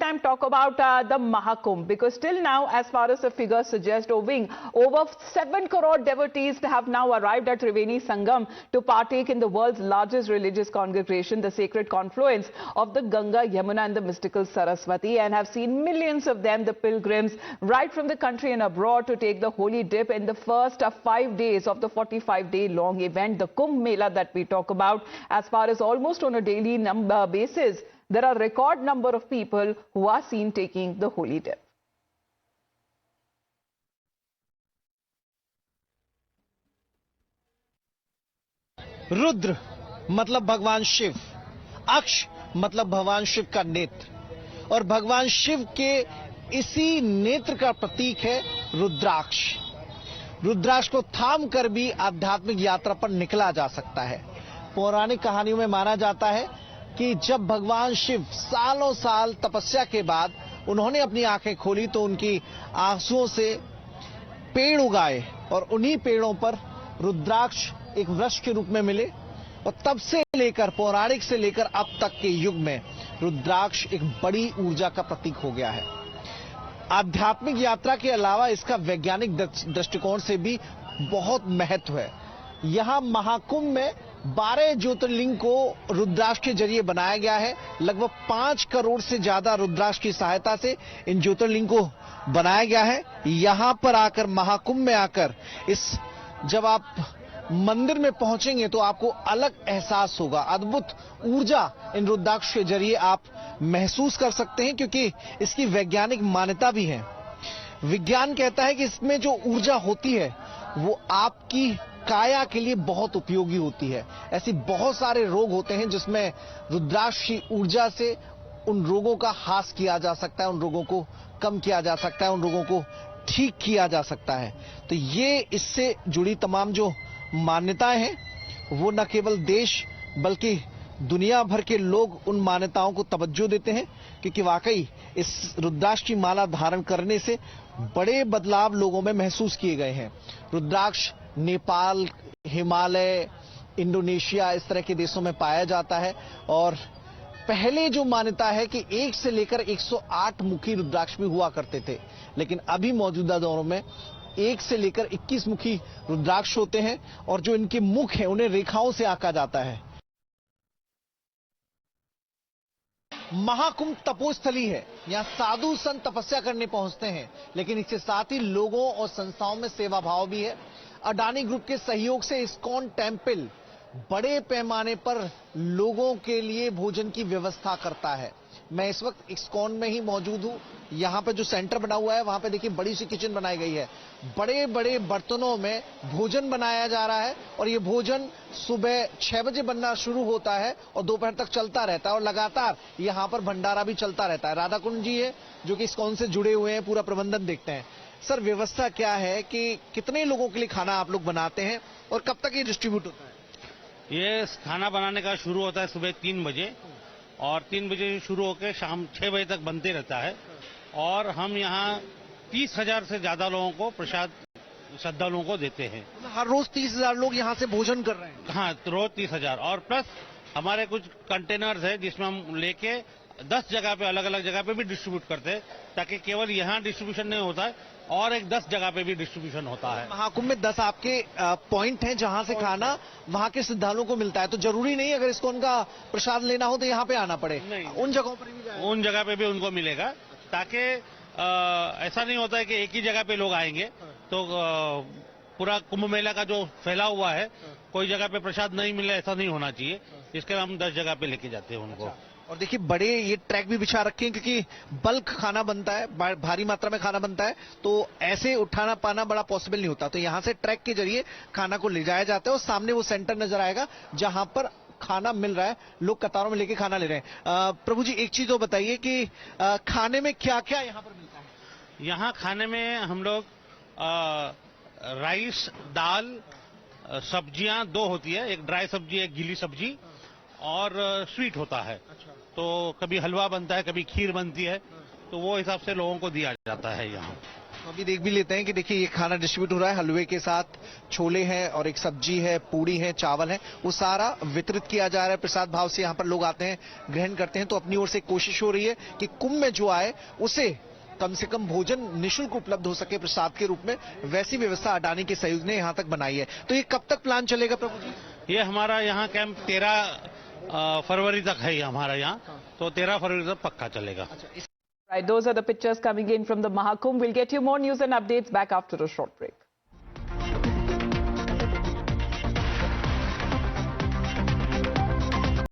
time talk about the Mahakumbh, because till now, as far as the figures suggest, over 7 crore devotees have now arrived at Triveni Sangam to partake in the world's largest religious congregation, the sacred confluence of the Ganga, Yamuna and the mystical Saraswati, and have seen millions of them, the pilgrims, right from the country and abroad, to take the holy dip in the first 5 days of the 45-day long event, the Kumbh Mela that we talk about. As far as almost on a daily basis, there are record number of people who are seen taking the holy dip. Rudra मतलब भगवान शिव, अक्ष मतलब भगवान शिव का नेत्र, और भगवान शिव के इसी नेत्र का प्रतीक है रुद्राक्ष। रुद्राक्ष को थाम कर भी आध्यात्मिक यात्रा पर निकला जा सकता है। पौराणिक कहानियों में माना जाता है कि जब भगवान शिव सालों साल तपस्या के बाद उन्होंने अपनी आंखें खोली तो उनकी आंसुओं से पेड़ उगाए और उन्हीं पेड़ों पर रुद्राक्ष एक वृक्ष के रूप में मिले, और तब से लेकर पौराणिक से लेकर अब तक के युग में रुद्राक्ष एक बड़ी ऊर्जा का प्रतीक हो गया है। आध्यात्मिक यात्रा के अलावा इसका वैज्ञानिक दृष्टिकोण से भी बहुत महत्व है। यहां महाकुंभ में 12 ज्योतिर्लिंग को रुद्राक्ष के जरिए बनाया गया है। लगभग 5 करोड़ से ज्यादा रुद्राक्ष की सहायता से इन ज्योतिर्लिंग को बनाया गया है। यहां पर आकर, महाकुंभ में आकर, जब आप मंदिर में पहुंचेंगे तो आपको अलग एहसास होगा। अद्भुत ऊर्जा इन रुद्राक्ष के जरिए आप महसूस कर सकते हैं, क्योंकि इसकी वैज्ञानिक मान्यता भी है। विज्ञान कहता है कि इसमें जो ऊर्जा होती है वो आपकी काया के लिए बहुत उपयोगी होती है। ऐसी बहुत सारे रोग होते हैं जिसमें रुद्राक्ष की ऊर्जा से उन रोगों का ह्रास किया जा सकता है, उन रोगों को कम किया जा सकता है, उन रोगों को ठीक किया जा सकता है। तो ये इससे जुड़ी तमाम जो मान्यताएं हैं वो न केवल देश बल्कि दुनिया भर के लोग उन मान्यताओं को तवज्जो देते हैं, क्योंकि वाकई इस रुद्राक्ष की माला धारण करने से बड़े बदलाव लोगों में महसूस किए गए हैं। रुद्राक्ष नेपाल, हिमालय, इंडोनेशिया, इस तरह के देशों में पाया जाता है, और पहले जो मान्यता है कि 1 से लेकर 108 मुखी रुद्राक्ष भी हुआ करते थे, लेकिन अभी मौजूदा दौरों में 1 से लेकर 21 मुखी रुद्राक्ष होते हैं, और जो इनके मुख हैं उन्हें रेखाओं से आंका जाता है। महाकुंभ तपोस्थली है, यहां साधु संत तपस्या करने पहुंचते हैं, लेकिन इसके साथ ही लोगों और संस्थाओं में सेवा भाव भी है। अडानी ग्रुप के सहयोग से इस्कॉन टेम्पल बड़े पैमाने पर लोगों के लिए भोजन की व्यवस्था करता है। मैं इस वक्त इस्कॉन में ही मौजूद हूं। यहां पे जो सेंटर बना हुआ है वहां पे देखिए बड़ी सी किचन बनाई गई है। बड़े बड़े बर्तनों में भोजन बनाया जा रहा है, और ये भोजन सुबह 6 बजे बनना शुरू होता है और दोपहर तक चलता रहता है, और लगातार यहां पर भंडारा भी चलता रहता है। राधा कुंड जी है जो कि इस्कॉन से जुड़े हुए हैं, पूरा प्रबंधन देखते हैं। सर, व्यवस्था क्या है कि कितने लोगों के लिए खाना आप लोग बनाते हैं और कब तक ये डिस्ट्रीब्यूट होता है? ये खाना बनाने का शुरू होता है सुबह 3 बजे, और 3 बजे शुरू होकर शाम 6 बजे तक बनते रहता है। और हम यहाँ 30,000 से ज्यादा लोगों को प्रसाद श्रद्धालुओं को देते हैं। हर रोज 30,000 लोग यहाँ से भोजन कर रहे हैं? हाँ, रोज 30,000, और प्लस हमारे कुछ कंटेनर्स है जिसमें हम लेके 10 जगह पे, अलग अलग जगह पे भी डिस्ट्रीब्यूट करते हैं, ताकि केवल यहाँ डिस्ट्रीब्यूशन नहीं होता है और एक 10 जगह पे भी डिस्ट्रीब्यूशन होता है। महाकुंभ में 10 आपके पॉइंट हैं जहां से खाना वहां के श्रद्धालुओं को मिलता है, तो जरूरी नहीं अगर इसको उनका प्रसाद लेना हो तो यहाँ पे आना पड़े? नहीं, उन जगहों पर भी उन जगह पे भी उनको मिलेगा, ताकि ऐसा नहीं होता है कि एक ही जगह पे लोग आएंगे तो पूरा कुंभ मेला का जो फैला हुआ है कोई जगह पे प्रसाद नहीं मिले, ऐसा नहीं होना चाहिए। इसके लिए हम 10 जगह पे लेके जाते हैं उनको। और देखिए बड़े ये ट्रैक भी बिछा रखे हैं, क्योंकि बल्क खाना बनता है, भारी मात्रा में खाना बनता है, तो ऐसे उठाना पाना बड़ा पॉसिबल नहीं होता। तो यहाँ से ट्रैक के जरिए खाना को ले जाया जाता है, और सामने वो सेंटर नजर आएगा जहां पर खाना मिल रहा है, लोग कतारों में लेके खाना ले रहे हैं। प्रभु जी, एक चीज तो बताइए कि खाने में क्या क्या यहाँ पर मिलता है? यहाँ खाने में हम लोग राइस, दाल, सब्जियां 2 होती है, एक ड्राई सब्जी, एक गीली सब्जी, और स्वीट होता है। तो कभी हलवा बनता है, कभी खीर बनती है, तो वो हिसाब से लोगों को दिया जाता है यहाँ। अभी देख भी लेते हैं कि देखिए ये खाना डिस्ट्रीब्यूट हो रहा है, हलवे के साथ छोले हैं और एक सब्जी है, पूड़ी है, चावल है, वो सारा वितरित किया जा रहा है। प्रसाद भाव से यहाँ पर लोग आते हैं, ग्रहण करते हैं। तो अपनी ओर से कोशिश हो रही है कि कुंभ में जो आए उसे कम से कम भोजन निःशुल्क उपलब्ध हो सके प्रसाद के रूप में, वैसी व्यवस्था अडानी के सहयोग ने यहाँ तक बनाई है। तो ये कब तक प्लान चलेगा प्रभु जी? ये हमारा यहाँ कैंप 13 फरवरी तक है हमारा यहाँ, तो 13 फरवरी तक पक्का चलेगा। Right, those are the pictures coming in from the Mahakumbh. We'll get you more news and updates back after a short break.